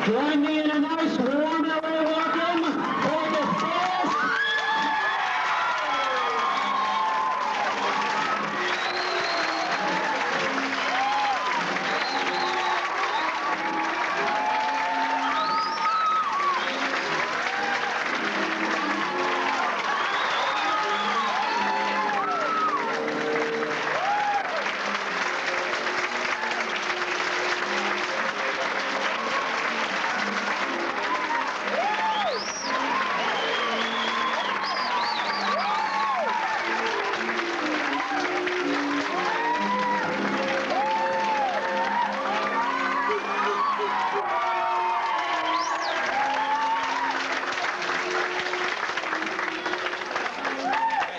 Join me in a nice warm LA welcome for the first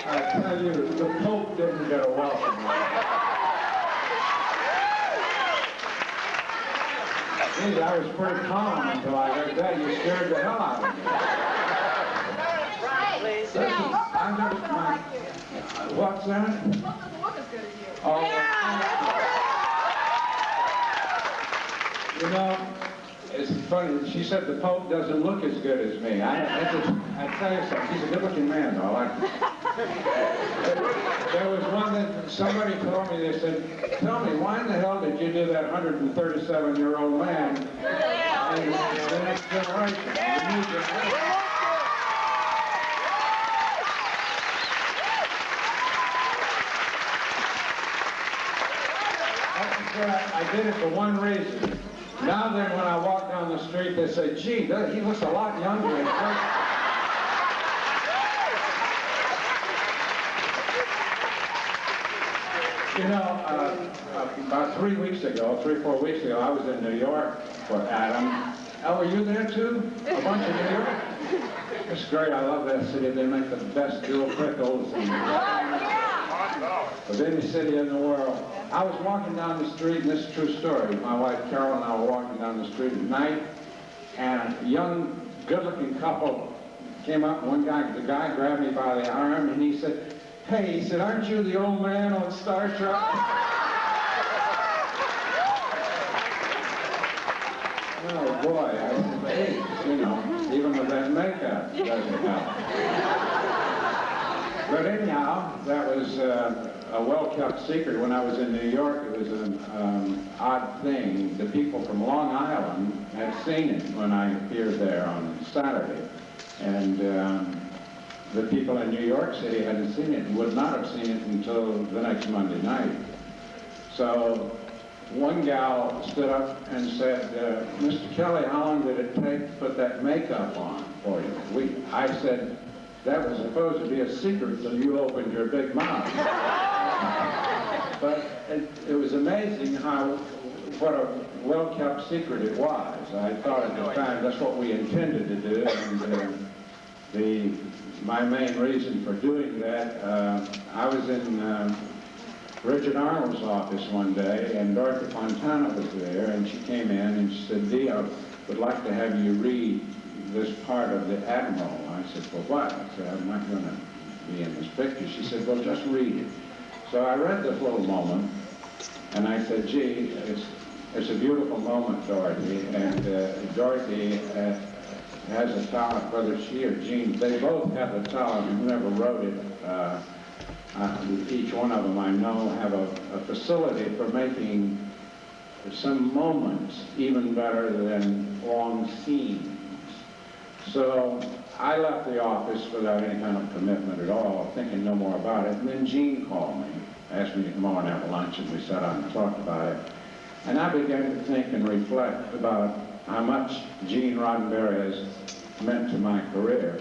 I tell you, the Pope didn't get a welcome. Gee, I was pretty calm until I heard that. You scared the hell out of me. Listen, I never mind. What's that? Doesn't look as good as you. Oh, you know, it's funny. She said the Pope doesn't look as good as me. I tell you something. He's a good-looking man, though. There was one that somebody told me. They said, "Tell me, why in the hell did you do that 137-year-old man in the next generation?" The new generation. I did it for one reason. Now then, when I walk down the street, they say, "Gee, he looks a lot younger." You know, about 3 weeks ago, 4 weeks ago, I was in New York for Adam. Oh, were you there too? A bunch of New York? It's great. I love that city. They make the best dill pickles of any city in the world. I was walking down the street, and this is a true story. My wife Carol and I were walking down the street at night, and a young, good-looking couple came up. The guy grabbed me by the arm, and he said, "Hey," he said, "aren't you the old man on Star Trek?" Oh boy, I said, "Hey, you know, even with that makeup, it doesn't help." But anyhow, that was a well-kept secret. When I was in New York, it was an odd thing. The people from Long Island had seen it when I appeared there on Saturday. And the people in New York City hadn't seen it and would not have seen it until the next Monday night. So one gal stood up and said, "Mr. Kelly, how long did it take to put that makeup on for you?" I said, "That was supposed to be a secret until you opened your big mouth." But it was amazing what a well-kept secret it was. I thought at the time that's what we intended to do, and my main reason for doing that, I was in Richard Arnold's office one day, and Dorothy Fontana was there, and she came in and she said, "Dee, I would like to have you read this part of the Admiral." I said, "For what?" I said, "I'm not going to be in this picture." She said, "Well, just read it." So I read this little moment, and I said, "Gee, it's a beautiful moment, Dorothy." And Dorothy has a talent, whether she or Gene, they both have the talent, whoever wrote it. Each one of them, I know, have a facility for making some moments even better than long scenes. So I left the office without any kind of commitment at all, thinking no more about it. And then Gene called me, asked me to come over and have lunch, and we sat down and talked about it. And I began to think and reflect about how much Gene Roddenberry has meant to my career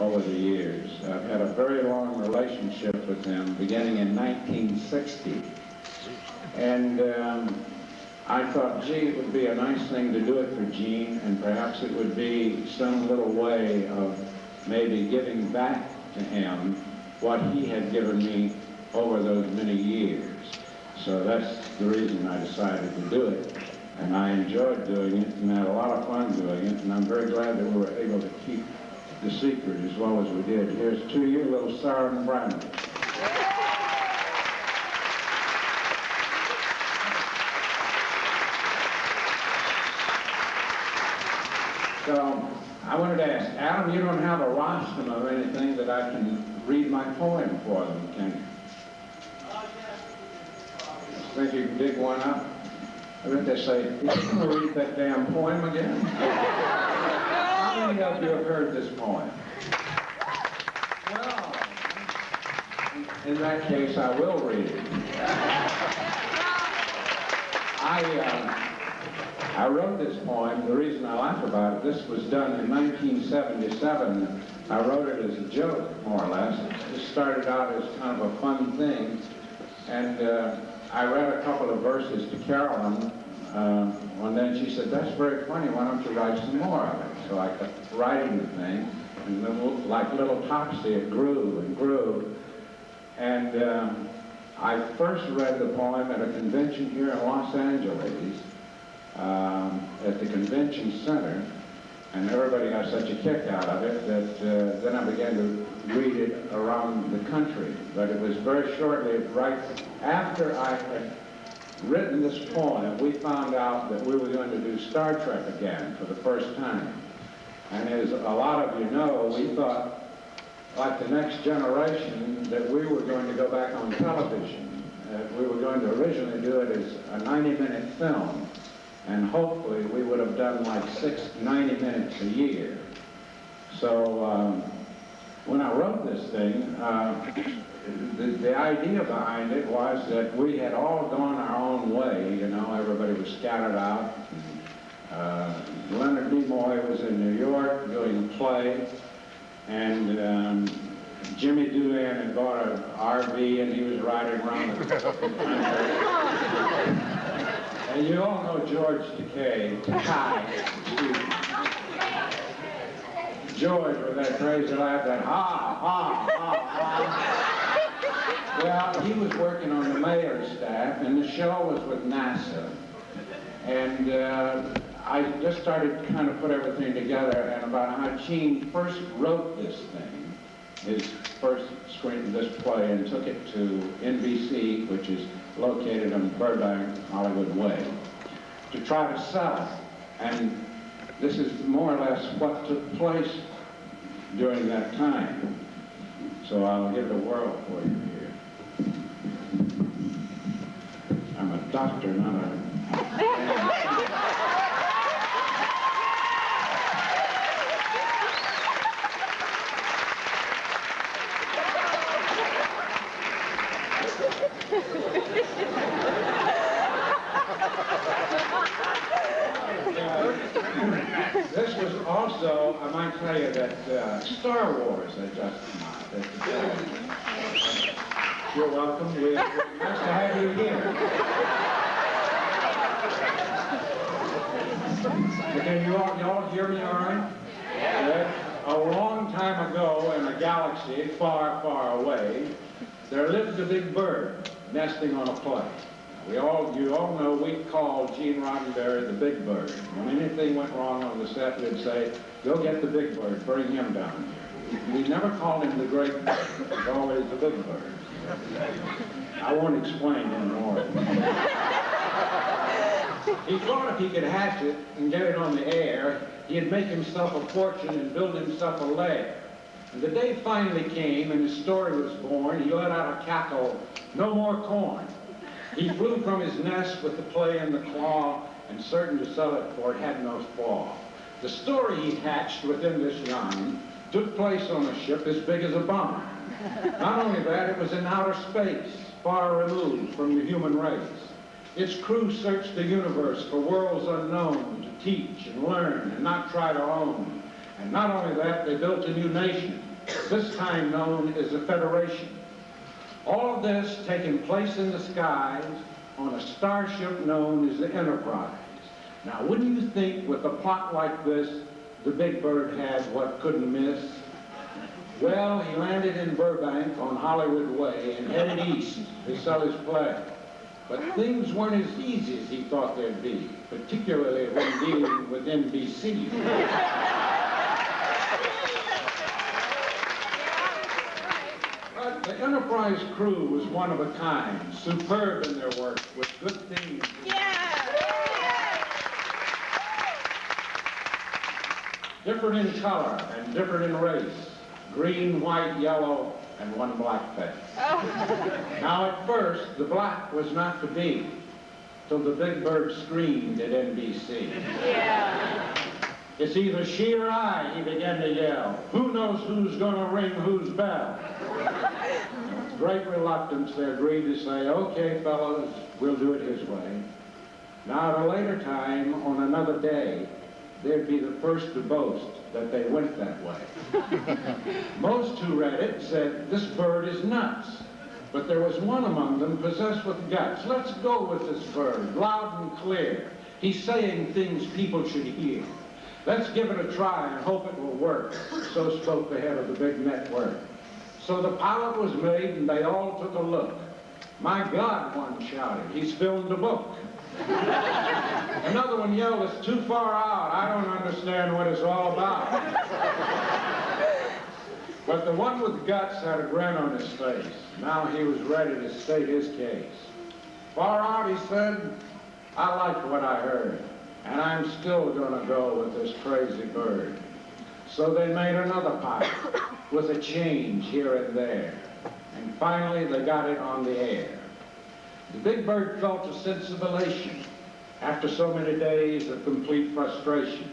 over the years. I've had a very long relationship with him, beginning in 1960. And I thought, gee, it would be a nice thing to do it for Gene, and perhaps it would be some little way of maybe giving back to him what he had given me over those many years. So that's the reason I decided to do it. And I enjoyed doing it and had a lot of fun doing it, and I'm very glad that we were able to keep the secret as well as we did. Here's to you, little Sarah and Brandon. So I wanted to ask, Adam, you don't have a rostrum or anything that I can read my poem for them, can you? Think you can dig one up? I bet they say, you going to read that damn poem again? How many of you have heard this poem? Well, in that case, I will read it. I wrote this poem. The reason I laugh about it, this was done in 1977. I wrote it as a joke, more or less. It started out as kind of a fun thing. And I read a couple of verses to Carolyn one day, and she said, "That's very funny. Why don't you write some more of it?" So I kept writing the thing, and like little Topsy, it grew and grew. And I first read the poem at a convention here in Los Angeles, at the convention center, and everybody got such a kick out of it that then I began to read it around the country. But it was very shortly, right after I had written this poem, we found out that we were going to do Star Trek again for the first time. And as a lot of you know, we thought, like the next generation, that we were going to go back on television. We were going to originally do it as a 90-minute film, and hopefully we would have done like 90 minutes a year. So when I wrote this thing, the idea behind it was that we had all gone our own way, you know, everybody was scattered out. Leonard Nimoy was in New York doing a play, and Jimmy Doolan had bought an RV and he was riding around the country. And you all know George Takei. George with that crazy laugh, that ha, ha, ha, ha. Well, he was working on the mayor's staff, and the show was with NASA. And I just started to kind of put everything together, and about how Gene first wrote this thing, his first screen, this play, and took it to NBC, which is located on Burbank, Hollywood Way, to try to sell it. And this is more or less what took place during that time. So I'll give it a whirl for you here. I'm a doctor, not a... This was also, I might tell you that Star Wars had just come out. You're welcome. We're nice to have you here. Can you all hear me all right? Good. A long time ago in a galaxy far, far away, there lived a big bird nesting on a plate. You all know we called Gene Roddenberry the Big Bird. When anything went wrong on the set, we'd say, "Go get the Big Bird, bring him down here." We never called him the Great Bird. It was always the Big Bird. I won't explain anymore. He thought if he could hatch it and get it on the air, he'd make himself a fortune and build himself a lair. And the day finally came and his story was born. He let out a cackle, "No more corn." He flew from his nest with the play in the claw and certain to sell it, for it had no flaw. The story he hatched within this yarn took place on a ship as big as a barn. Not only that, it was in outer space, far removed from the human race. Its crew searched the universe for worlds unknown to teach and learn and not try to own. And not only that, they built a new nation, this time known as the Federation. All of this taking place in the skies on a starship known as the Enterprise. Now, wouldn't you think with a plot like this, the Big Bird had what couldn't miss? Well, he landed in Burbank on Hollywood Way and headed east to sell his play. But things weren't as easy as he thought they'd be, particularly when dealing with NBC. But the Enterprise crew was one of a kind, superb in their work, with good things. different in color and different in race, green, white, yellow, and one blackface. Now at first, the black was not to be, till the big bird screamed at NBC. Yeah. It's either she or I, he began to yell. Who knows who's gonna ring whose bell? With great reluctance, they agreed to say, okay, fellows, we'll do it his way. Now, at a later time, on another day, they'd be the first to boast that they went that way. Most who read it said, this bird is nuts. But there was one among them possessed with guts. Let's go with this bird, loud and clear. He's saying things people should hear. Let's give it a try and hope it will work. So spoke the head of the big network. So the pilot was made and they all took a look. My God, one shouted, he's filmed a book. Another one yelled, it's too far out. I don't understand what it's all about. But the one with guts had a grin on his face. Now he was ready to state his case. Far out, he said, I liked what I heard, and I'm still gonna go with this crazy bird. So they made another pilot with a change here and there. And finally, they got it on the air. The big bird felt a sense of elation after so many days of complete frustration.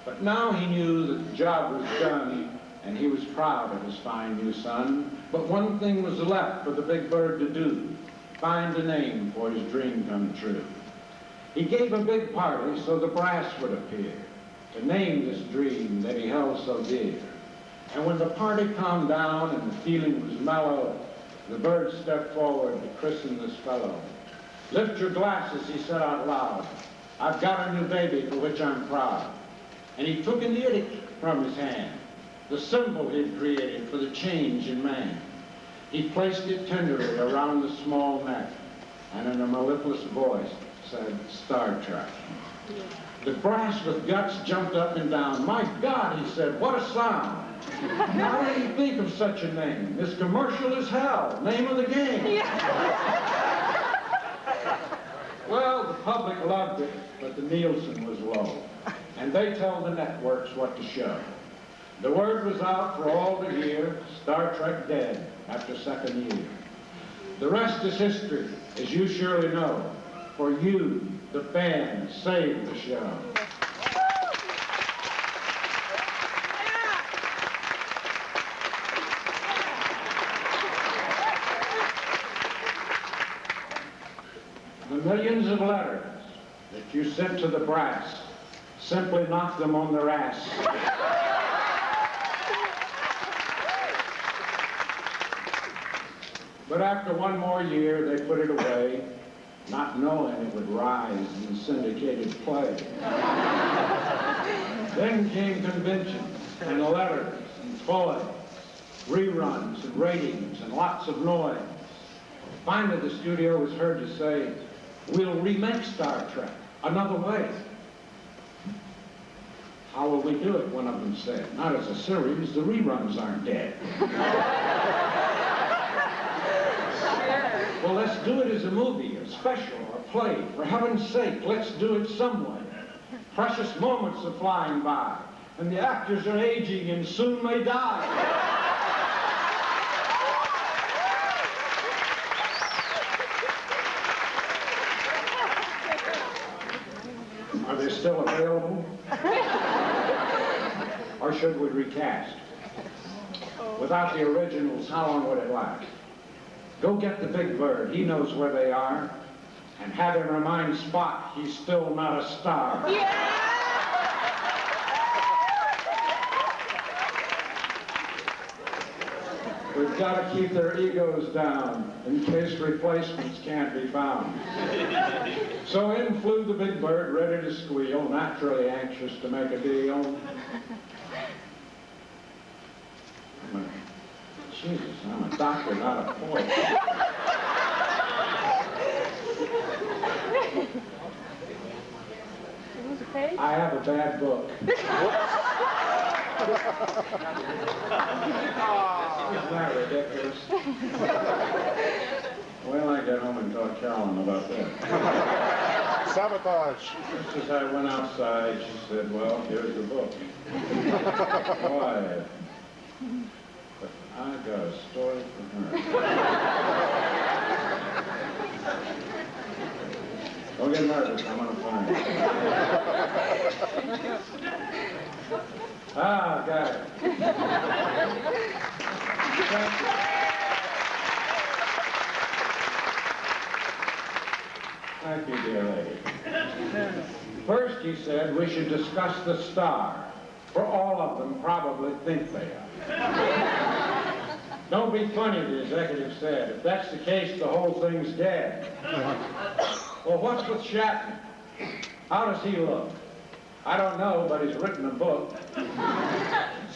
But now he knew that the job was done, and he was proud of his fine new son. But one thing was left for the big bird to do, find a name for his dream come true. He gave a big party so the brass would appear to name this dream that he held so dear. And when the party calmed down and the feeling was mellow, the bird stepped forward to christen this fellow. Lift your glasses, he said out loud. I've got a new baby for which I'm proud. And he took an edict from his hand, the symbol he'd created for the change in man. He placed it tenderly around the small neck, and in a mellifluous voice said, Star Trek. The brass with guts jumped up and down. My God, he said, what a sound. How did he think of such a name? This commercial is hell. Name of the game. Well, the public loved it, but the Nielsen was low. And they tell the networks what to show. The word was out for all to hear, Star Trek dead after second year. The rest is history, as you surely know. For you, the fans, saved the show. The millions of letters that you sent to the brass, simply knock them on their ass. But after one more year, they put it away, not knowing it would rise in syndicated play. Then came conventions and letters and toys, reruns and ratings and lots of noise. Finally, the studio was heard to say, we'll remake Star Trek another way. How will we do it, one of them said. Not as a series, the reruns aren't dead. Well, let's do it as a movie, a special, or a play. For heaven's sake, let's do it some way. Precious moments are flying by, and the actors are aging and soon may die. Are they still available? Or should we recast? Without the originals, how long would it last? Go get the big bird, he knows where they are, and have him remind Spock he's still not a star. Yeah! We've got to keep their egos down in case replacements can't be found. So in flew the big bird, ready to squeal, naturally anxious to make a deal. Jesus, I'm a doctor, not a poet. I have a bad book. Isn't that ridiculous? Well, I get home and tell Carolyn about that. Sabotage. Just as I went outside, she said, well, here's the book. Quiet. But I got a story for her. Don't get nervous, I'm gonna find it. Ah, got it. Thank you. Thank you, dear lady. First, he said, we should discuss the star, for all of them probably think they are. Don't be funny, the executive said. If that's the case, the whole thing's dead. Well, what's with Shatner? How does he look? I don't know, but he's written a book.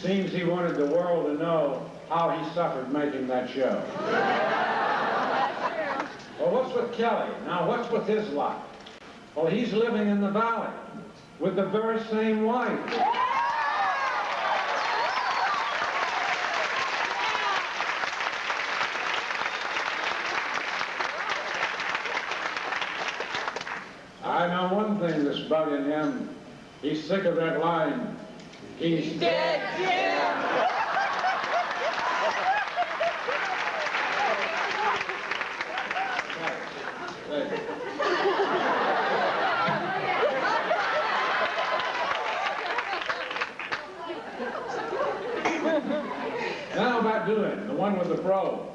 Seems he wanted the world to know how he suffered making that show. Well, what's with Kelly? Now, what's with his life? Well, he's living in the valley with the very same wife. I know one thing that's bugging him. He's sick of that line. He's dead, Jim! Now about doing, the one with the fro.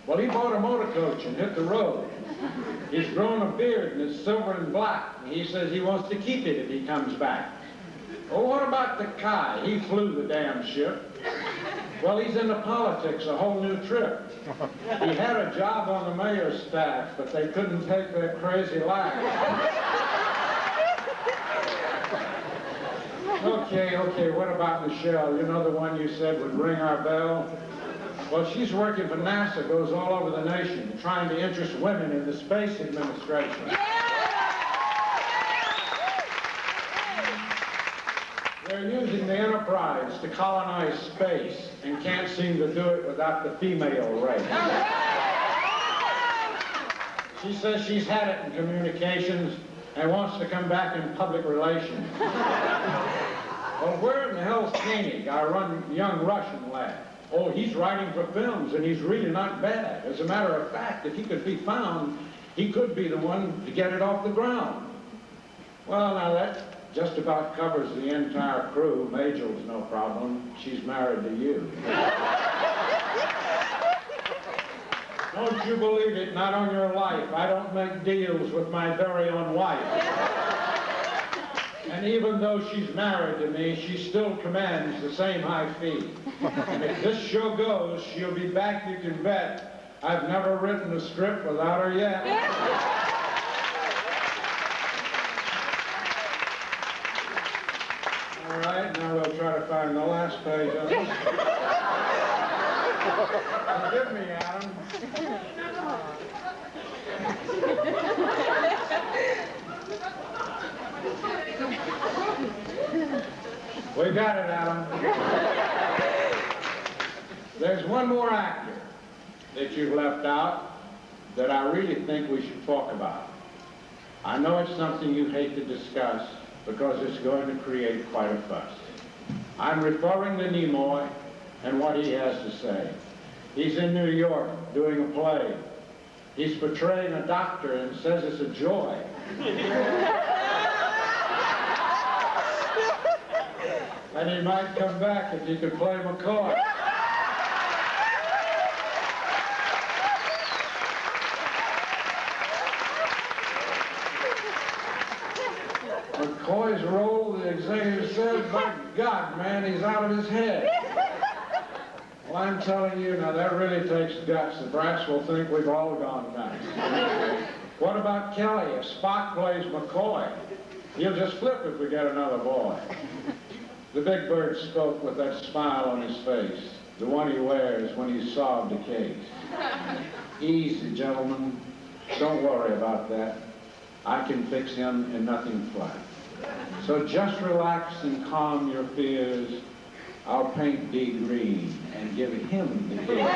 Well, he bought a motor coach and hit the road. He's grown a beard and it's silver and black. He says he wants to keep it if he comes back. Well, what about the Kai? He flew the damn ship. Well, he's into politics, a whole new trip. He had a job on the mayor's staff, but they couldn't take that crazy laugh. Okay, what about Michelle? You know the one you said would ring our bell? Well, she's working for NASA, goes all over the nation, trying to interest women in the space administration. They're using the Enterprise to colonize space and can't seem to do it without the female race. She says she's had it in communications and wants to come back in public relations. Well, where in the hell's Koenig, our young Russian lad? Oh, he's writing for films, and he's really not bad. As a matter of fact, if he could be found, he could be the one to get it off the ground. Well, now that just about covers the entire crew. Majel's no problem. She's married to you. Don't you believe it? Not on your life. I don't make deals with my very own wife. And even though she's married to me, she still commands the same high fee. And if this show goes, she'll be back, you can bet. I've never written a script without her yet. All right, now we'll try to find the last page of it. Forgive me, Adam. We got it, Adam. There's one more actor that you've left out that I really think we should talk about. I know it's something you hate to discuss because it's going to create quite a fuss. I'm referring to Nimoy and what he has to say. He's in New York doing a play. He's portraying a doctor and says it's a joy. And he might come back if he could play McCoy. McCoy's role, the executive said, by God, man, he's out of his head. Well, I'm telling you, now that really takes guts. The brats will think we've all gone nuts. What about Kelly? If Spock plays McCoy, he'll just flip if we get another boy. The big bird spoke with that smile on his face, the one he wears when he's solved a case. Easy, gentlemen. Don't worry about that. I can fix him in nothing flat. So just relax and calm your fears. I'll paint Dee green and give him the gift.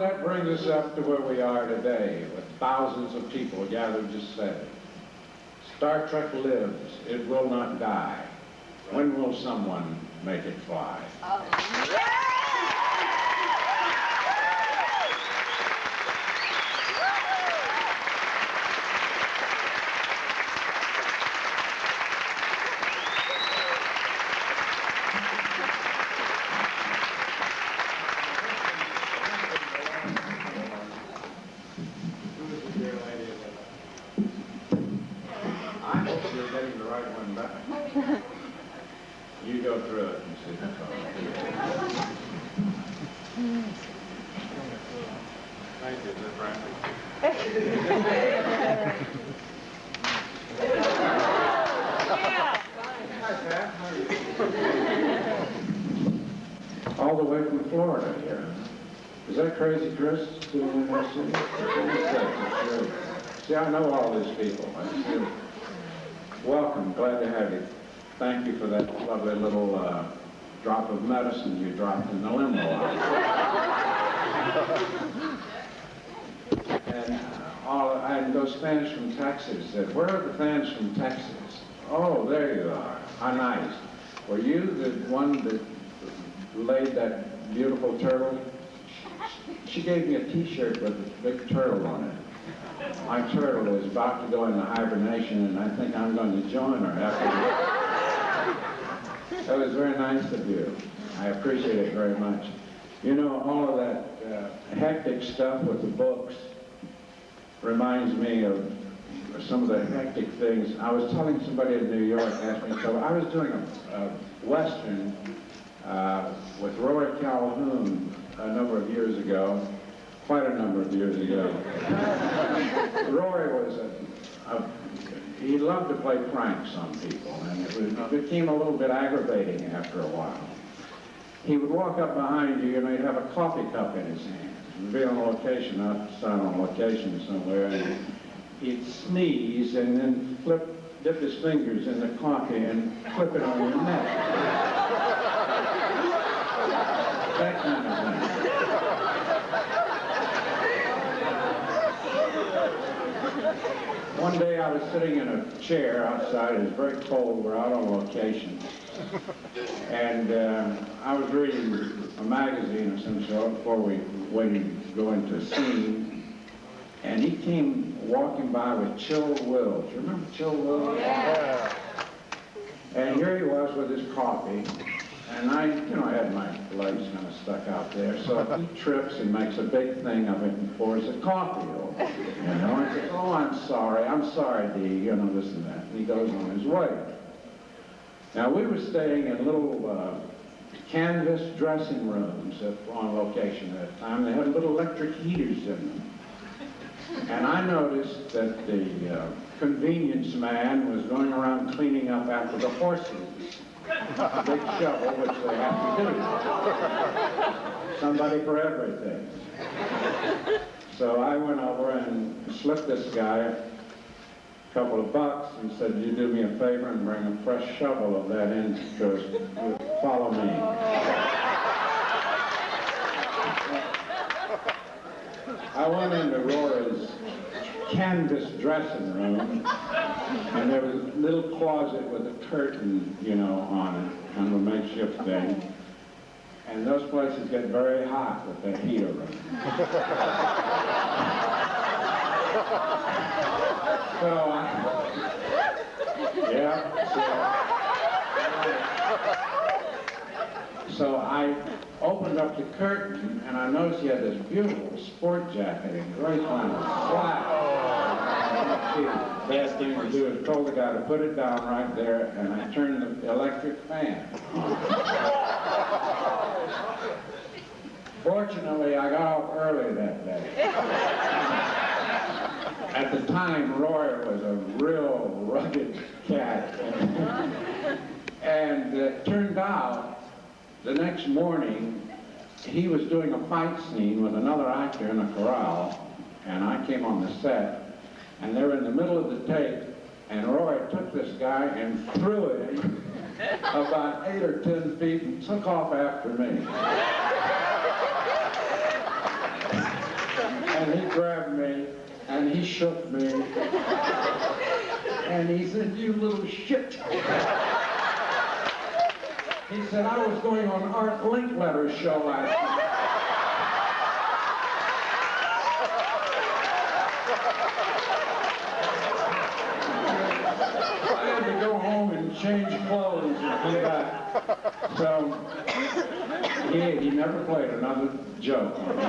that brings us up to where we are today, with thousands of people gathered to say, Star Trek lives, it will not die. When will someone make it fly? I hope you're getting the right one back. You go through it and see if it's all right. Thank you, Miss Brantley. Hi, Pat. How are you? All the way from Florida here. Is that crazy, Chris? Doing in that city? Sure. See, I know all these people. Welcome. Glad to have you. Thank you for that lovely little drop of medicine you dropped in the limo. And those fans from Texas said, where are the fans from Texas? Oh, there you are. How nice. Were you the one that laid that beautiful turtle? She gave me a T-shirt with a big turtle on it. My turtle is about to go into hibernation, and I think I'm going to join her after this. That was very nice of you. I appreciate it very much. You know, all of that hectic stuff with the books reminds me of some of the hectic things. I was telling somebody in New York, asked me, so I was doing a Western with Roy Calhoun a number of years ago, quite a number of years ago. Roy was he loved to play pranks on people, and it became a little bit aggravating after a while. He would walk up behind you, and he'd have a coffee cup in his hand. He'd be on location, outside on location somewhere, and he'd sneeze and then dip his fingers in the coffee and flip it on your neck. That kind of thing. One day I was sitting in a chair outside. It was very cold. We're out on location. And I was reading a magazine of some sort before we waited to go into a scene. And he came walking by with Chill Will. Do you remember Chill Will? Yeah. And here he was with his coffee. And I had my legs kind of stuck out there. So he trips and makes a big thing of it and pours the coffee over. And I said, oh, I'm sorry, D, this and that. And he goes on his way. Now, we were staying in little canvas dressing rooms on location at that time. They had little electric heaters in them. And I noticed that the convenience man was going around cleaning up after the horses. A big shovel, which they have to do. Somebody for everything. So I went over and slipped this guy a couple of bucks and said, you do me a favor and bring a fresh shovel of that in to follow me. I went into Rory's canvas dressing room, and there was a little closet with a curtain, on it, kind of a makeshift thing. And those places get very hot with the heater room. So I opened up the curtain, and I noticed he had this beautiful sport jacket in great kind of flat. The best thing to do is told the guy to put it down right there, and I turned the electric fan on. Fortunately, I got off early that day. At the time, Roy was a real rugged cat. And it turned out, the next morning, he was doing a fight scene with another actor in a corral, and I came on the set, and they were in the middle of the take, and Roy took this guy and threw him about 8 or 10 feet and took off after me. And he grabbed me, and he shook me, and he said, "You little shit." He said, "I was going on Art Linkletter's show last night." I had to go home and change clothes and come back. So, he never played another joke on me.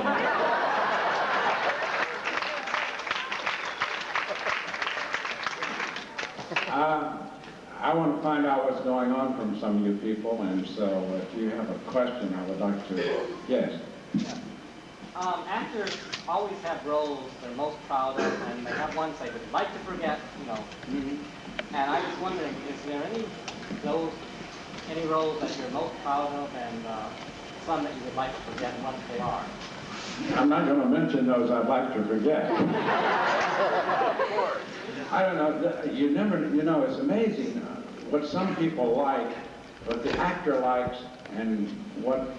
I want to find out what's going on from some of you people, and so if you have a question, I would like to, yes. Actors always have roles they're most proud of, and they have ones they would like to forget, you know. And I was wondering, is there any roles that you're most proud of, and some that you would like to forget, and what they are? I'm not going to mention those I'd like to forget. I don't know, you know, it's amazing what some people like, what the actor likes, and what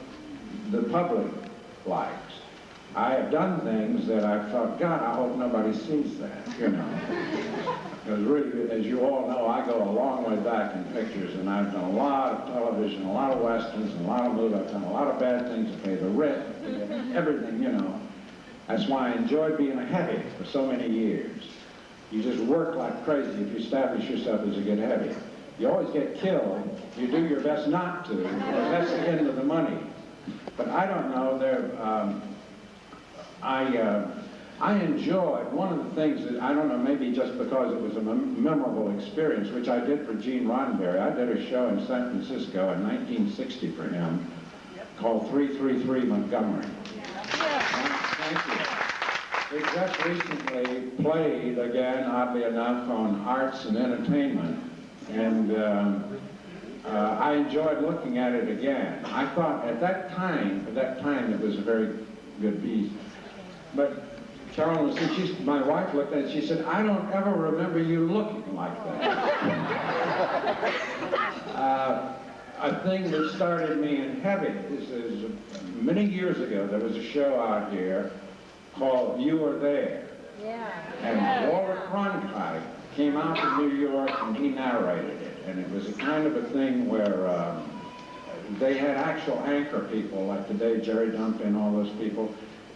the public likes. I have done things that I've thought, God, I hope nobody sees that, you know. Because really, as you all know, I go a long way back in pictures, and I've done a lot of television, a lot of westerns, and a lot of movies. I've done a lot of bad things to pay the rent, everything, you know. That's why I enjoyed being a heavy for so many years. You just work like crazy if you establish yourself as a good heavy. You always get killed. You do your best not to, because that's the end of the money. But I don't know, I enjoyed one of the things that, I don't know, maybe just because it was a memorable experience, which I did for Gene Roddenberry. I did a show in San Francisco in 1960 for him called 333 Montgomery. Thank you. It just recently played again, oddly enough, on Arts and Entertainment, and I enjoyed looking at it again. I thought at that time, it was a very good piece. But Carolyn, my wife looked at it, she said, "I don't ever remember you looking like that." A thing that started me in heavy is many years ago, there was a show out here called You Were There. Yeah. And Walter Cronkite came out to New York and he narrated it. And it was a kind of a thing where they had actual anchor people, like today Jerry Dumpy and all those people.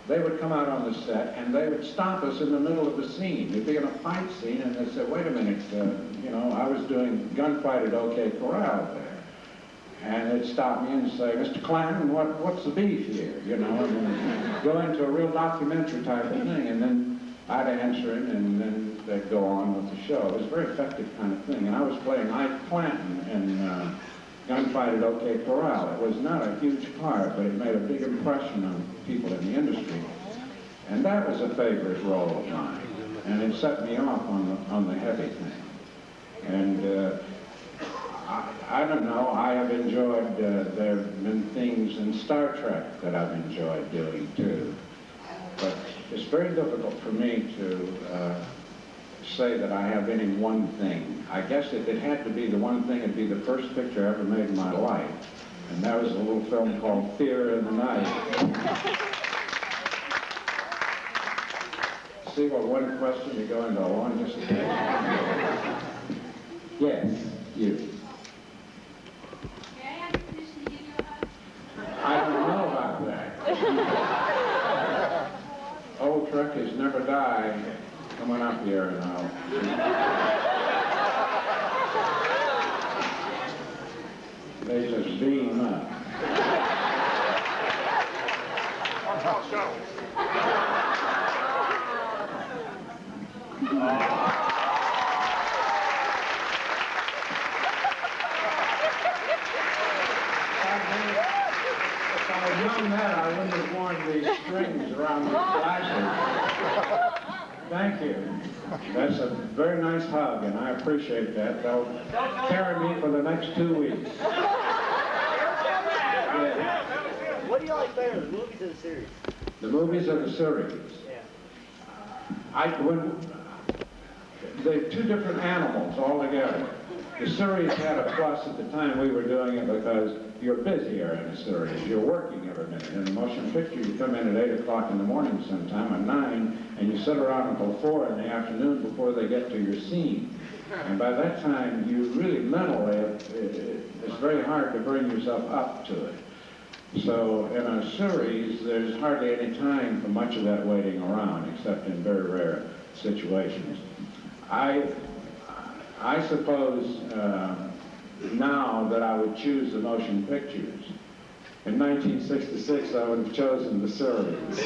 They would come out on the set and they would stop us in the middle of a scene. They'd be in a fight scene and they'd say, "Wait a minute, you know, I was doing gunfight at OK Corral there." And they'd stop me and say, "Mr. Clanton, what's the beef here?" You know, and go into a real documentary type of thing. And then I'd answer him and then they'd go on with the show. It was a very effective kind of thing. And I was playing Ike Clanton in Gunfight at OK Corral. It was not a huge part, but it made a big impression on people in the industry. And that was a favorite role of mine. And it set me off on the heavy thing. And I don't know, I have enjoyed, there have been things in Star Trek that I've enjoyed doing too. But it's very difficult for me to say that I have any one thing. I guess if it had to be the one thing, it'd be the first picture I ever made in my life. And that was a little film called Fear in the Night. See what one question you go into a long dissertation. Yes, you. May I have permission to give you a hug? I don't know about that. Old truckies never die. Come on up here and they just beam up. If I had known that, I wouldn't have worn these strings around my glasses. Thank you. That's a very nice hug, and I appreciate that. They'll carry me for the next 2 weeks. Yeah. What do you like better, the movies or the series? The movies or the series? Yeah. They're two different animals altogether. The series had a plus at the time we were doing it because you're busier in a series. You're working every minute. In a motion picture, you come in at 8 o'clock in the morning sometime, at 9, and you sit around until 4 in the afternoon before they get to your scene. And by that time, you really mentally, it's very hard to bring yourself up to it. So in a series, there's hardly any time for much of that waiting around, except in very rare situations. I suppose now that I would choose the motion pictures. In 1966, I would have chosen the series.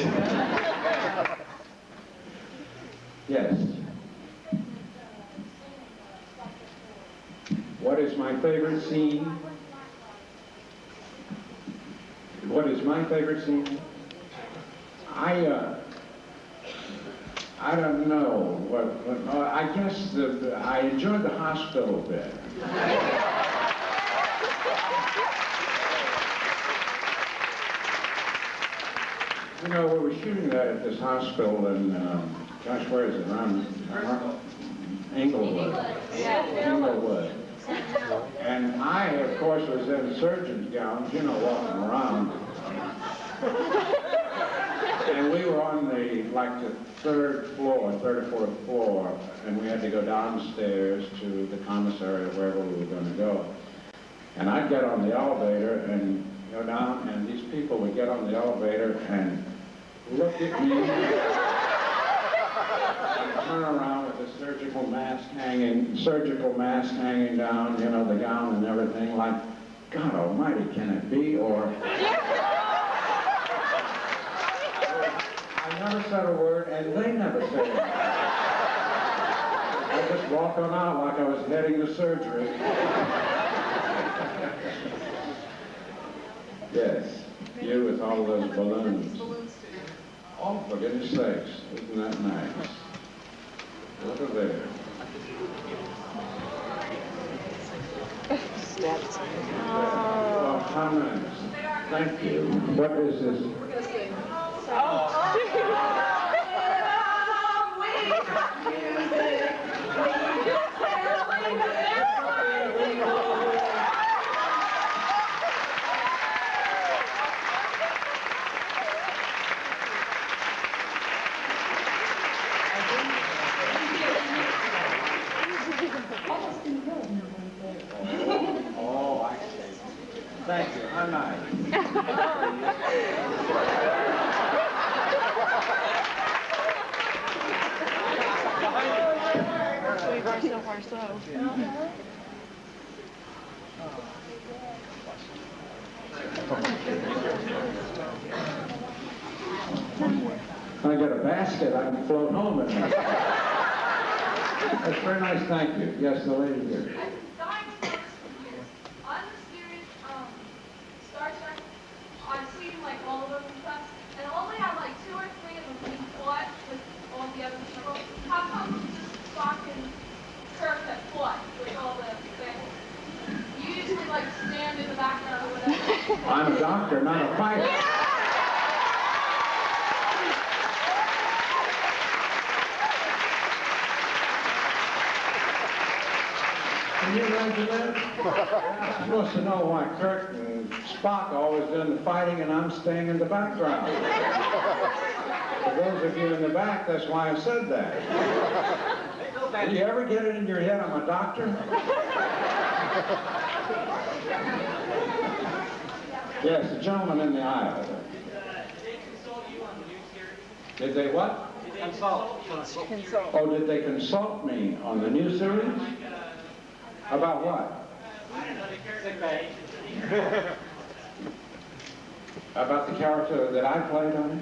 Yes. What is my favorite scene? What is my favorite scene? I don't know. I guess I enjoyed the hospital bit. You know, we were shooting that at this hospital in, gosh, where is it? Around Englewood. Englewood. And I, of course, was in surgeon's gowns, you know, walking around. And we were on the third or fourth floor, and we had to go downstairs to the commissary or wherever we were going to go. And I'd get on the elevator and go down, and these people would get on the elevator and look at me, and turn around with the surgical mask hanging down, you know, the gown and everything, like, God almighty, can it be? Or I never said a word, and they never said anything. I just walked on out like I was heading to surgery. Yes, you with all those balloons. Oh, for goodness sakes, isn't that nice? Look at there. Oh, comments. Thank you. What is this? We're gonna sing. Oh, I see. Thank you. How nice. So far, so. When I get a basket, I can float home in it. That's very nice, thank you. Yes, the lady here. On the series, Star Trek, I've seen like all of them and stuff, and only have like 2 or 3 of them being fought with all the other people. How come just Spock and Kirk that fought with all the things? You usually like stand in the background or whatever. I'm a doctor, not a fighter. Can you imagine that? I'm supposed to know why Kirk and Spock are always doing the fighting and I'm staying in the background. For those of you in the back, that's why I said that. Do you ever get it in your head I'm a doctor? Yes, the gentleman in the aisle. Did they consult you on the new series? Did they what? Consult. Oh, did they consult me on the new series? About what? Sick bay. About the character that I played on it?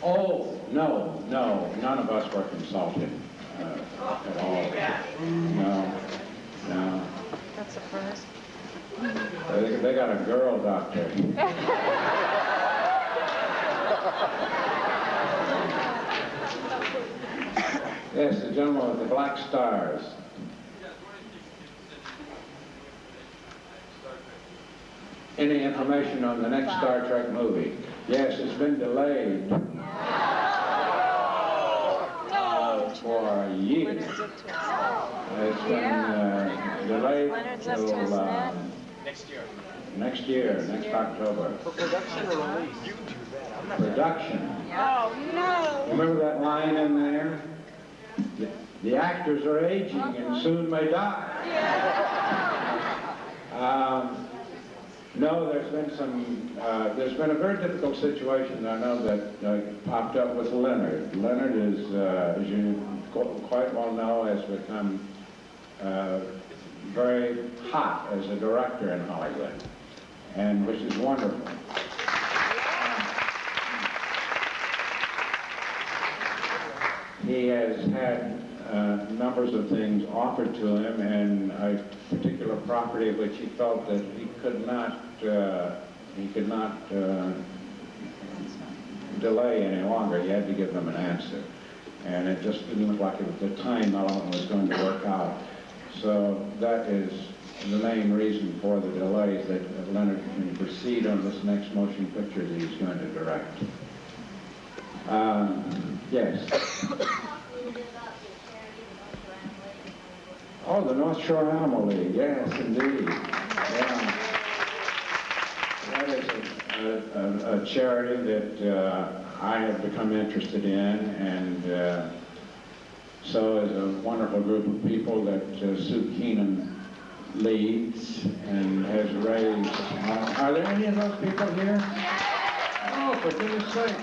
Oh, no, none of us were consulted at all. No. That's a first. They got a girl doctor. Yes, the gentleman with the black stars. Any information on the next Star Trek movie? Yes, it's been delayed. For years. It's been delayed Leonard's left till his net. next year, next October. For production or release? Production. Oh, no. Remember that line in there? The actors are aging and soon may die. No, there's been a very difficult situation I know that popped up with Leonard. Leonard is, as you quite well know, has become very hot as a director in Hollywood, and which is wonderful. He has had numbers of things offered to him, and a particular property which he felt that he could not delay any longer. He had to give them an answer, and it just didn't look like the time element was going to work out. So that is the main reason for the delays, that Leonard can proceed on this next motion picture that he's going to direct. Yes. Oh, the North Shore Animal League, yes, indeed. Yeah. That is a charity that I have become interested in, and so is a wonderful group of people that Sue Keenan leads and has raised. Are there any of those people here? Oh, for goodness sake.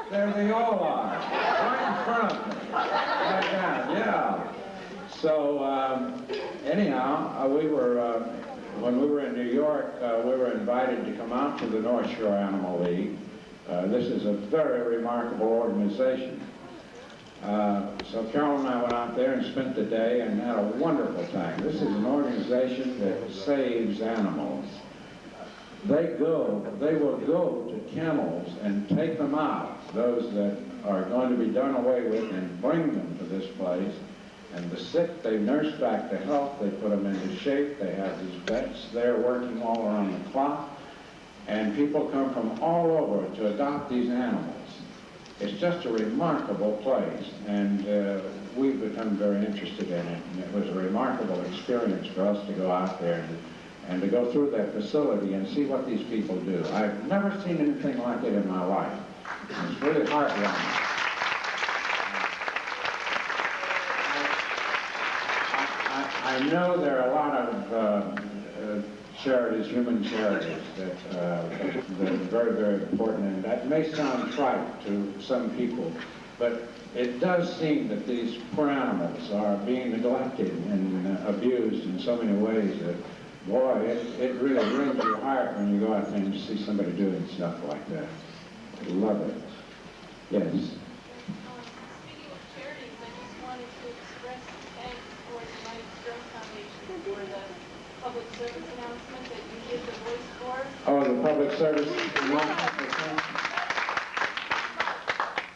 There they all are, right in front of me. Right down, yeah. So, anyhow, when we were in New York, we were invited to come out to the North Shore Animal League. This is a very remarkable organization. So Carol and I went out there and spent the day and had a wonderful time. This is an organization that saves animals. They will go to kennels and take them out, those that are going to be done away with, and bring them to this place. And the sick, they nurse back to health, they put them into shape, they have these vets there working all around the clock, and people come from all over to adopt these animals. It's just a remarkable place, and we've become very interested in it, and it was a remarkable experience for us to go out there and to go through that facility and see what these people do. I've never seen anything like it in my life. It's really heartwarming. I know there are a lot of charities, human charities, that are very, very important, and that may sound trite to some people, but it does seem that these poor animals are being neglected and abused in so many ways that, boy, it really wrings your heart when you go out there and see somebody doing stuff like that. I love it. Yes. Speaking of charities, I just wanted to express thanks for the United Stroke Foundation for the public service announcement that you did the voice for. Oh, the public service announcement.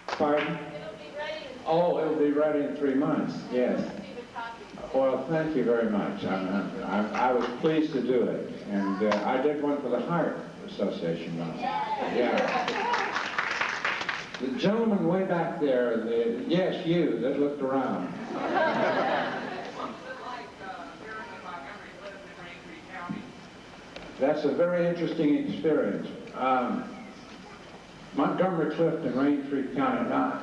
Pardon? It'll be ready in Oh, it'll be ready in 3 months, yes. receive a copy. Well, thank you very much. I was pleased to do it, and I did one for the Heart Association once. Yeah. The gentleman way back there, yes, you, that looked around. That's a very interesting experience. Montgomery Clift in Raintree County. Now,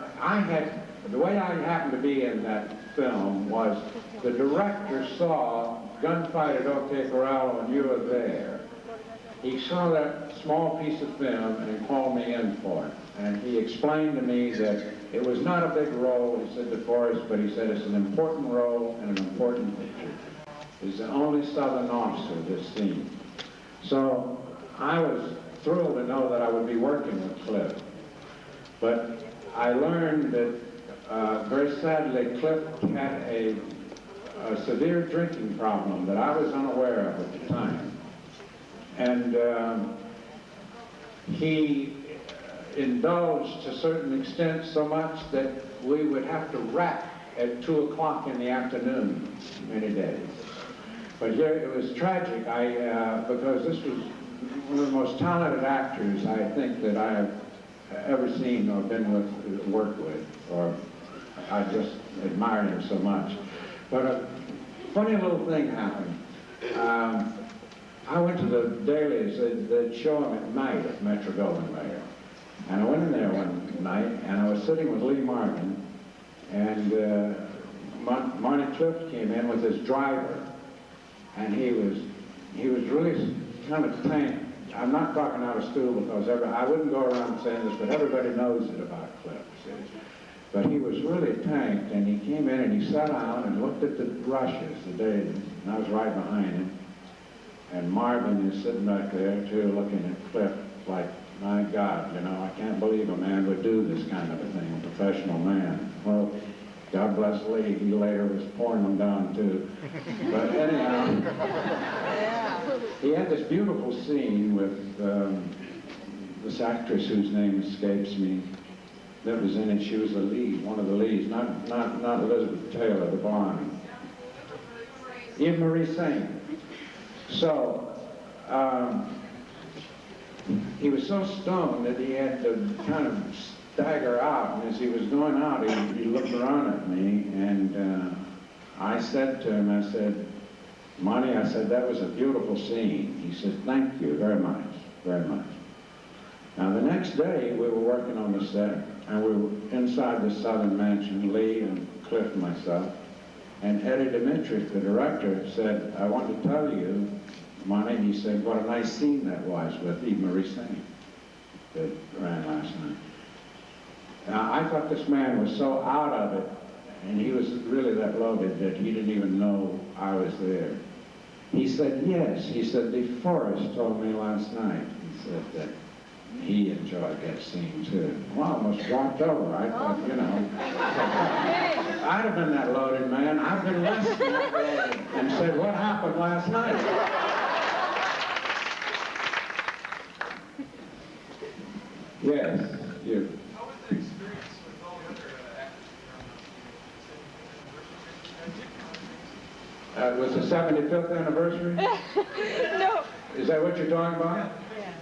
the way I happened to be in that film was the director saw Gunfight at OK Corral and You Were There. He saw that small piece of film and called me in for it. And he explained to me that it was not a big role, he said to Forrest, but he said it's an important role and an important picture. He's the only Southern officer this scene. So I was thrilled to know that I would be working with Cliff. But I learned that very sadly Cliff had a severe drinking problem that I was unaware of at the time. And he indulged to a certain extent so much that we would have to wrap at 2 o'clock in the afternoon many days. But here it was tragic, because this was one of the most talented actors I think that I have ever seen or been with, worked with, or I just admired him so much. But funny little thing happened. I went to the dailies, they'd show them at night at Metro Goldwyn Mayer. And I went in there one night, and I was sitting with Lee Marvin, and Marty Clift came in with his driver, and he was really kind of tanked. I'm not talking out of school because I wouldn't go around saying this, but everybody knows it about Clift. See? But he was really tanked, and he came in and he sat down and looked at the brushes, the dailies, and I was right behind him. And Marvin is sitting back there, too, looking at Clift like, my God, you know, I can't believe a man would do this kind of a thing, a professional man. Well, God bless Lee, he later was pouring them down, too. But anyhow, he had this beautiful scene with this actress whose name escapes me that was in it. She was the lead, one of the leads, not Elizabeth Taylor, the blonde. Eve Marie Saint. So, he was so stoned that he had to kind of stagger out, and as he was going out, he looked around at me, and I said to him, I said, Monty, I said, that was a beautiful scene. He said, thank you very much, very much. Now, the next day, we were working on the set, and we were inside the Southern Mansion, Lee and Cliff and myself, and Eddie Dimitrich, the director, said, I want to tell you, Monty, he said, what a nice scene that was with Eve Marie Saint that ran last night. Now, I thought this man was so out of it, and he was really that loaded that he didn't even know I was there. He said, yes. He said, DeForest told me last night, he said that he enjoyed that scene, too. Well, I almost dropped over. I thought, you know, I'd have been that loaded, man. I've been less than that loaded. And said, what happened last night? Yes, you. How was the experience with all the other actors? It was the 75th anniversary? No. Is that what you're talking about? Yeah.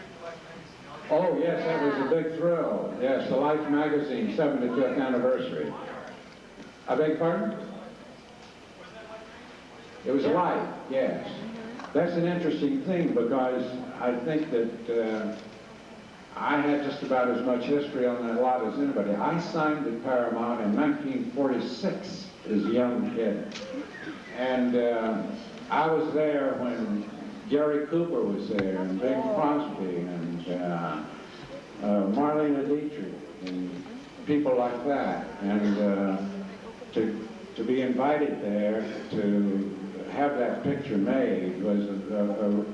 Oh, yes, that was a big thrill. Yes, the Life magazine 75th anniversary. I beg your pardon? It was Life, yes. That's an interesting thing because I think that I had just about as much history on that lot as anybody. I signed at Paramount in 1946 as a young kid. And I was there when Gary Cooper was there, and Bing Crosby, and Marlene Dietrich, and people like that. And to be invited there to have that picture made was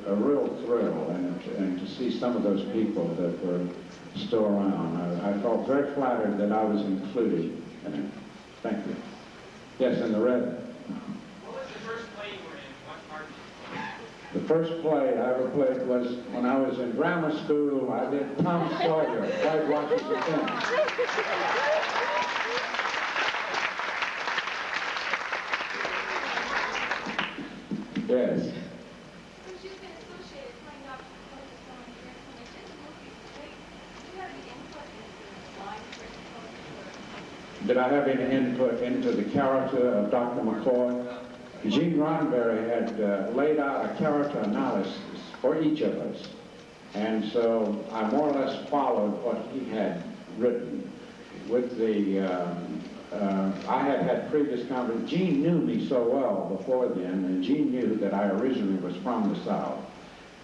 a real thrill, and to see some of those people that were still around. I felt very flattered that I was included in it. Thank you. Yes, in the red. What was the first play you were in? What part did you play? The first play I ever played was when I was in grammar school. I did Tom Sawyer, White Watches the Fence. Yes. Since you've been associated playing up with someone here, when they did the movie, do you have any input into the line for Did I have any input into the character of Dr. McCoy? Gene Roddenberry had laid out a character analysis for each of us. And so I more or less followed what he had written with the, I had had previous conversations. Gene knew me so well before then, and Gene knew that I originally was from the South.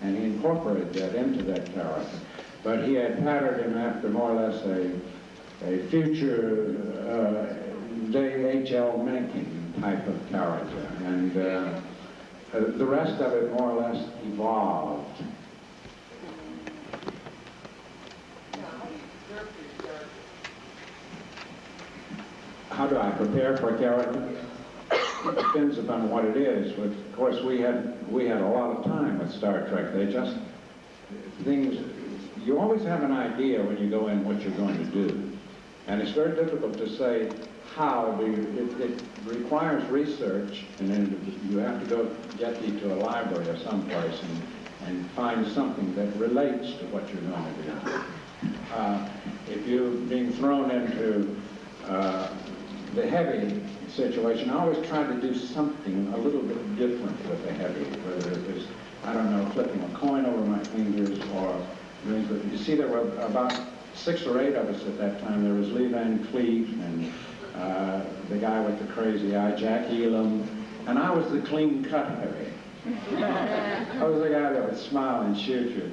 And he incorporated that into that character. But he had patterned him after more or less a future H.L. Mencken type of character. And the rest of it more or less evolved. How do I prepare for a character? It depends upon what it is. But of course, we had a lot of time with Star Trek. They just things. You always have an idea when you go in what you're going to do, and it's very difficult to say how. It requires research, and then you have to go get to a library or someplace and find something that relates to what you're going to do. If you're being thrown into the heavy situation, I always tried to do something a little bit different with the heavy, whether it was, I don't know, flipping a coin over my fingers or doing, but you see, there were about 6 or 8 of us at that time. There was Lee Van Cleef and the guy with the crazy eye, Jack Elam, and I was the clean-cut heavy. I was the guy that would smile and shoot you.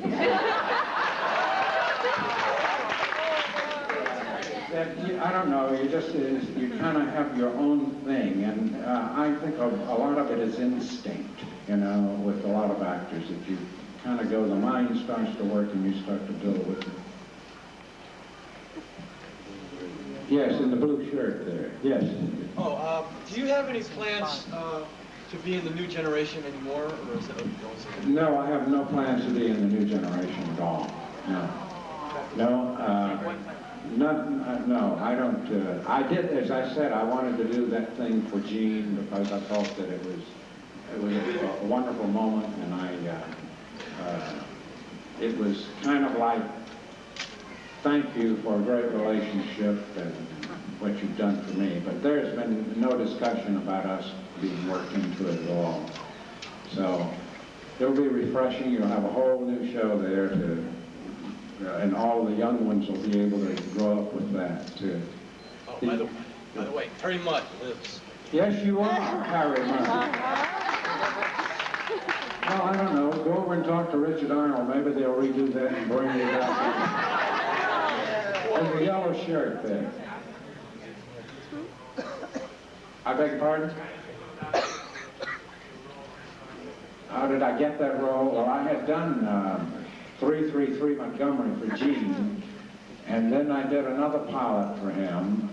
I don't know, you kind of have your own thing, and I think a lot of it is instinct, you know, with a lot of actors, that you kind of go, the mind starts to work and you start to build with it. Yes, in the blue shirt there, yes. Oh, do you have any plans to be in the new generation anymore, or is that No, I have no plans to be in the new generation at all, no. No, no, I don't. I did, as I said, I wanted to do that thing for Gene because I felt that it was a wonderful moment, and it was kind of like, thank you for a great relationship and what you've done for me. But there's been no discussion about us being worked into it at all. So it'll be refreshing. You'll have a whole new show there and all the young ones will be able to grow up with that too. Oh, by the way, Harry Mudd lives. Yes, you are, Harry Mudd. Well, I don't know. Go over and talk to Richard Arnold. Maybe they'll redo that and bring you back. There's a yellow shirt there. I beg your pardon? How did I get that role? Well, I had done 333 Montgomery for Gene, and then I did another pilot for him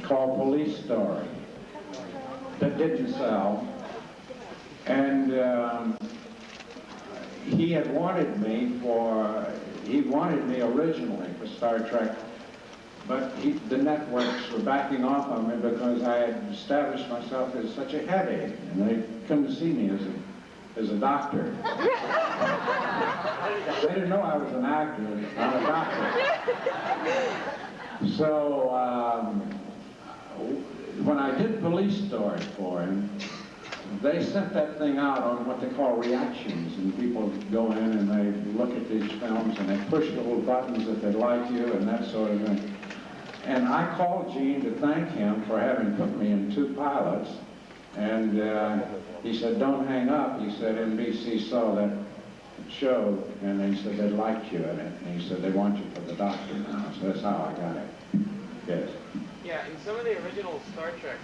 called Police Story that didn't sell, and he had wanted me originally for Star Trek, but the networks were backing off on me because I had established myself as such a heavy, and they couldn't see me as a doctor. They didn't know I was an actor, not a doctor. So when I did Police Story for him, they sent that thing out on what they call reactions, and people go in and they look at these films and they push little buttons if they like you and that sort of thing. And I called Gene to thank him for having put me in 2 pilots, and he said, don't hang up. He said, NBC saw that show, and he said they liked you in it, and he said they want you for the doctor now. So that's how I got it. Yes. Yeah, in some of the original Star Trek,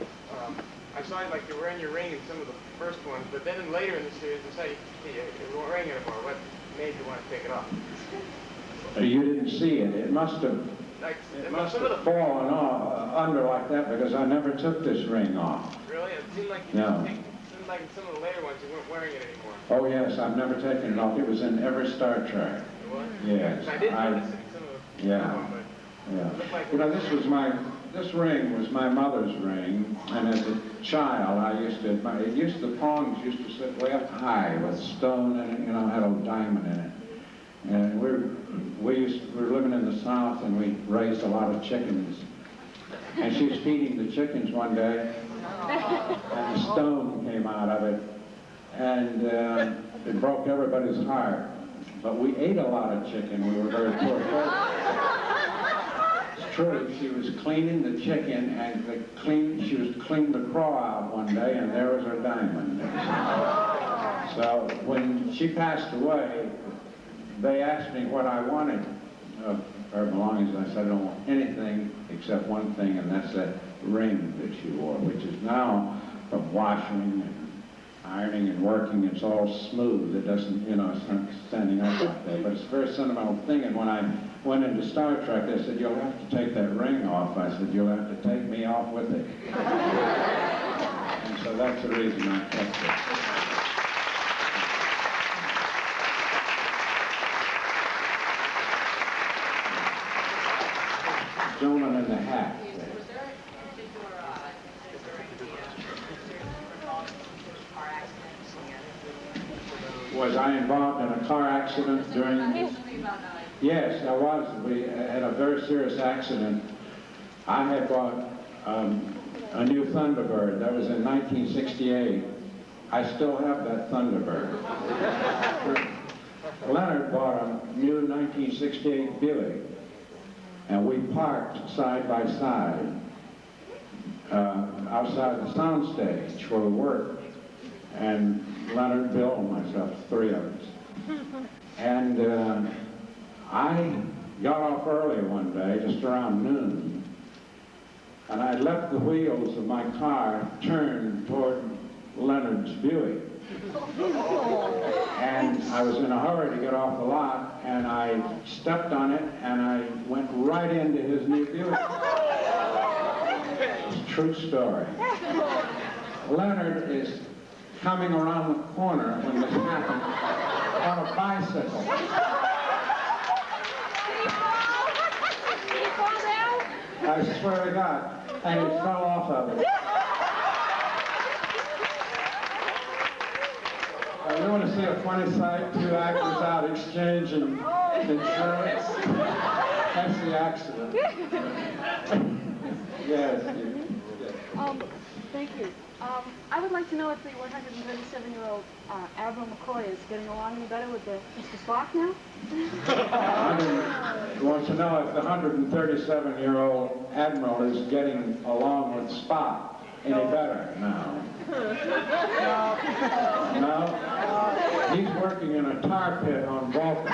I saw like you were wearing your ring in some of the first ones, but then later in the series, you say you weren't wearing it anymore. What made you want to take it off? You didn't see it. It must have fallen off under like that because I never took this ring off. Really? It seemed like you No. it seemed like in some of the later ones you weren't wearing it anymore. Oh yes, I've never taken it off. It was in every Star Trek. It was? Yes. I did notice it in some of the Yeah. but Yeah. it looked like You know, this ring was my mother's ring, and as a child, the prongs used to sit way up high with stone in it, you know, had a diamond in it. And we were living in the South, and we raised a lot of chickens. And she was feeding the chickens one day, and the stone came out of it, and it broke everybody's heart. But we ate a lot of chicken. We were very poor folks. It's true. She was cleaning the chicken, and she was cleaning the craw out one day, and there was her diamond. So when she passed away, they asked me what I wanted of her belongings, and I said I don't want anything except one thing, and that's that ring that she wore, which is now from washing and ironing and working, it's all smooth. It doesn't, you know, it's not standing up like that. But it's a very sentimental thing. And when I went into Star Trek, they said, you'll have to take that ring off. I said, you'll have to take me off with it. And so that's the reason I kept it. Gentleman in the hat. Was I involved in a car accident during? Yes, I was. We had a very serious accident. I had brought a new Thunderbird. That was in 1968. I still have that Thunderbird. Leonard bought a new 1968 Buick, and we parked side by side outside the soundstage where we worked. And Leonard, Bill, and myself, three of us. And I got off early one day, just around noon, and I left the wheels of my car turned toward Leonard's Buick. And I was in a hurry to get off the lot, and I stepped on it, and I went right into his new Buick. It's a true story. Leonard is coming around the corner when this happened on a bicycle. Did he fall down? I swear to God, and he fell off of it. You want to see a funny sight? Two actors out exchanging insurance. That's the accident. Yes. Thank you. I would like to know if the 137-year-old Admiral McCoy is getting along any better with Mr. Spock now? He wants to know if the 137-year-old Admiral is getting along with Spock any better now. No? He's working in a tar pit on Vulcan.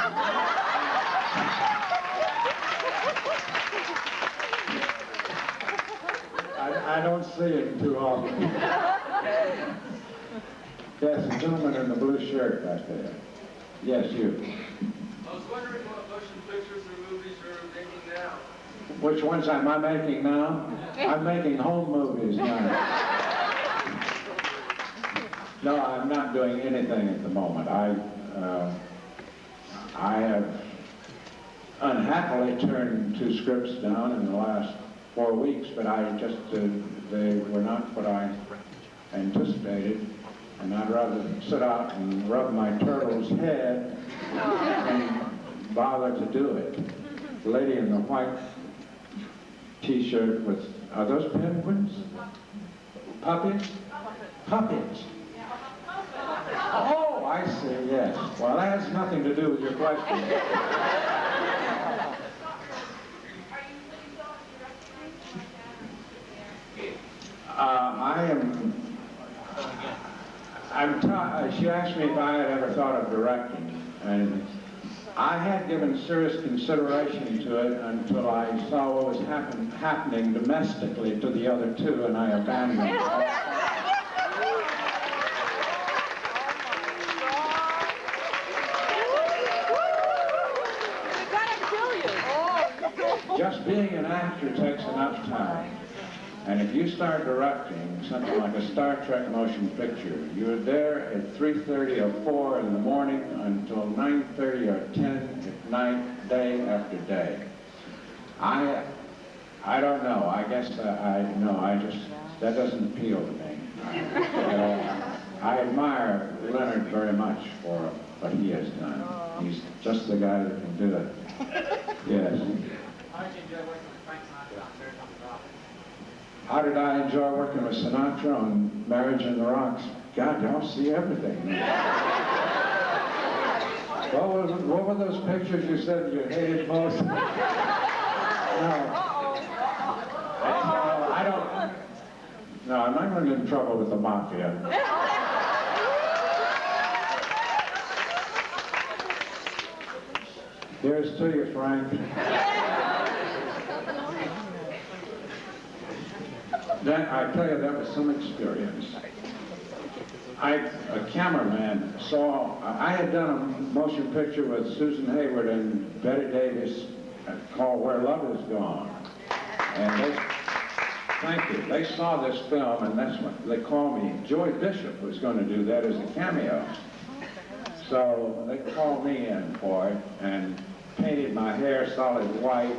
I don't see him too often. Yes, the gentleman in the blue shirt back there. Yes, you. I was wondering what motion pictures or movies you're making now. Which ones am I making now? I'm making home movies now. No, I'm not doing anything at the moment. I have unhappily turned 2 scripts down in the last 4 weeks, but they were not what I anticipated, and I'd rather sit out and rub my turtle's head than bother to do it. The lady in the white t-shirt with, are those penguins? Puppies? Puppies. Oh, I see, yes. Well, that has nothing to do with your question. She asked me if I had ever thought of directing, and I had given serious consideration to it until I saw what was happening domestically to the other two, and I abandoned it. Just being an actor takes enough time. And if you start directing something like a Star Trek motion picture, you're there at 3:30 or 4 in the morning until 9:30 or 10 at night, day after day. I don't know. I guess that doesn't appeal to me. I admire Leonard very much for what he has done. He's just the guy that can do it. Yes. How did I enjoy working with Sinatra on Marriage in the Rocks? God, y'all see everything. What were those pictures you said you hated most? No. I don't. No, I'm not going to get in trouble with the mafia. Here's to you, Frank. I tell you, that was some experience. A cameraman saw, I had done a motion picture with Susan Hayward and Betty Davis called Where Love Is Gone. And thank you, they saw this film, and that's what they called me. Joy Bishop was going to do that as a cameo. So they called me in for it and painted my hair solid white.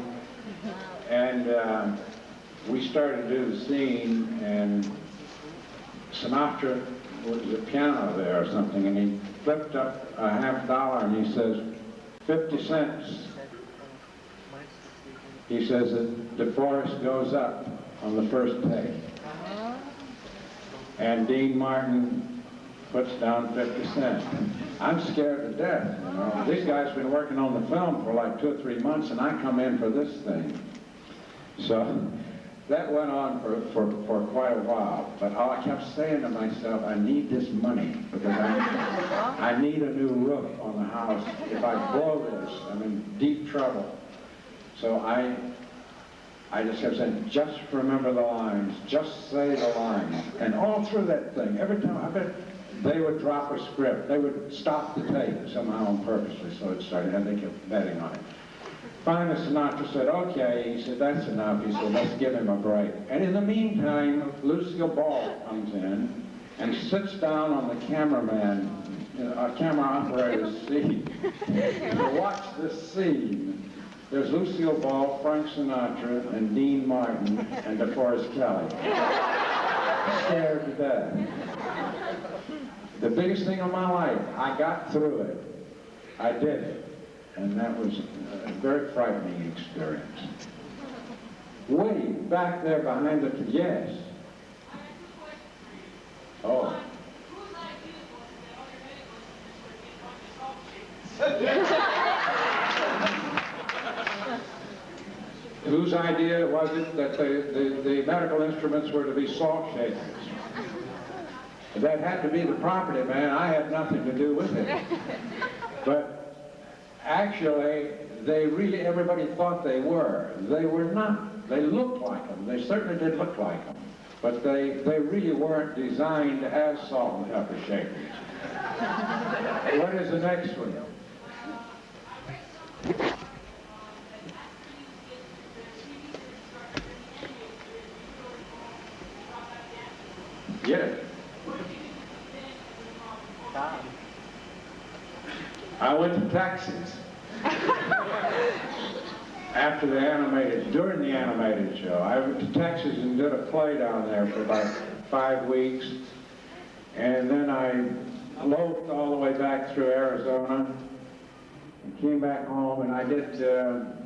And we started to do the scene, and Sinatra was at the piano there or something, and he flipped up a $50 and he says, 50 cents. He says that DeForest goes up. on the first take. And Dean Martin puts down 50 cents. I'm scared to death, you know. These guys have been working on the film for like 2 or 3 months, and I come in for this thing. So that went on for quite a while. But I kept saying to myself, I need this money, because I need a new roof on the house. If I blow this, I'm in deep trouble. So I just kept saying, just remember the lines, just say the lines. And all through that thing, every time, I bet they would drop a script. They would stop the tape somehow on purposely, so it started, and they kept betting on it. Finally, Sinatra said, okay, he said, that's enough. He said, let's give him a break. And in the meantime, Lucille Ball comes in and sits down on the camera operator's seat to watch this scene. There's Lucille Ball, Frank Sinatra, and Dean Martin, and DeForest Kelley. Scared to death. The biggest thing of my life, I got through it. I did it. And that was a very frightening experience. Way back there behind the, yes. Oh. Whose idea was it that the medical instruments were to be salt shakers? That had to be the property man. I had nothing to do with it. But actually, everybody thought they were. They were not. They looked like them. They certainly did look like them. But they really weren't designed as salt and pepper shakers. What is the next one? Yes. I went to Texas after the animated, during the animated show. I went to Texas and did a play down there for about 5 weeks. And then I loafed all the way back through Arizona and came back home, and I did a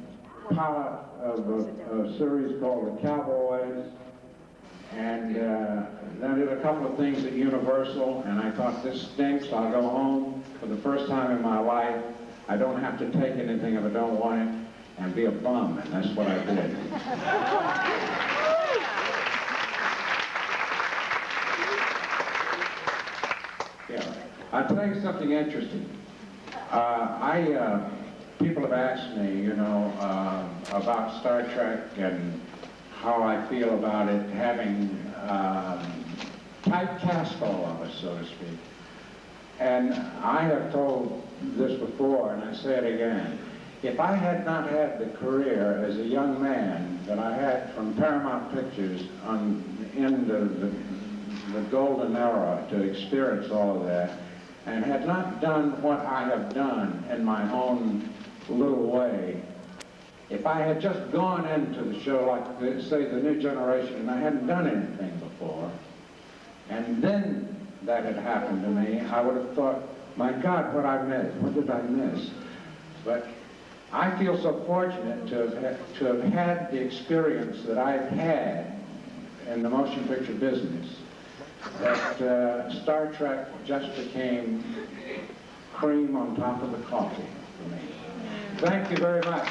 pilot of a series called The Cowboys. And then I did a couple of things at Universal, and I thought, this stinks. I'll go home for the first time in my life. I don't have to take anything if I don't want it, and be a bum, and that's what I did. Yeah. I'll tell you something interesting. People have asked me, you know, about Star Trek and how I feel about it having typecast all of us, so to speak. And I have told this before, and I say it again. If I had not had the career as a young man that I had from Paramount Pictures on into the golden era to experience all of that, and had not done what I have done in my own little way, if I had just gone into the show like, say, The New Generation, and I hadn't done anything before, and then that had happened to me, I would have thought, my God, what I missed, what did I miss? But I feel so fortunate to have had the experience that I've had in the motion picture business, that Star Trek just became cream on top of the coffee for me. Thank you very much.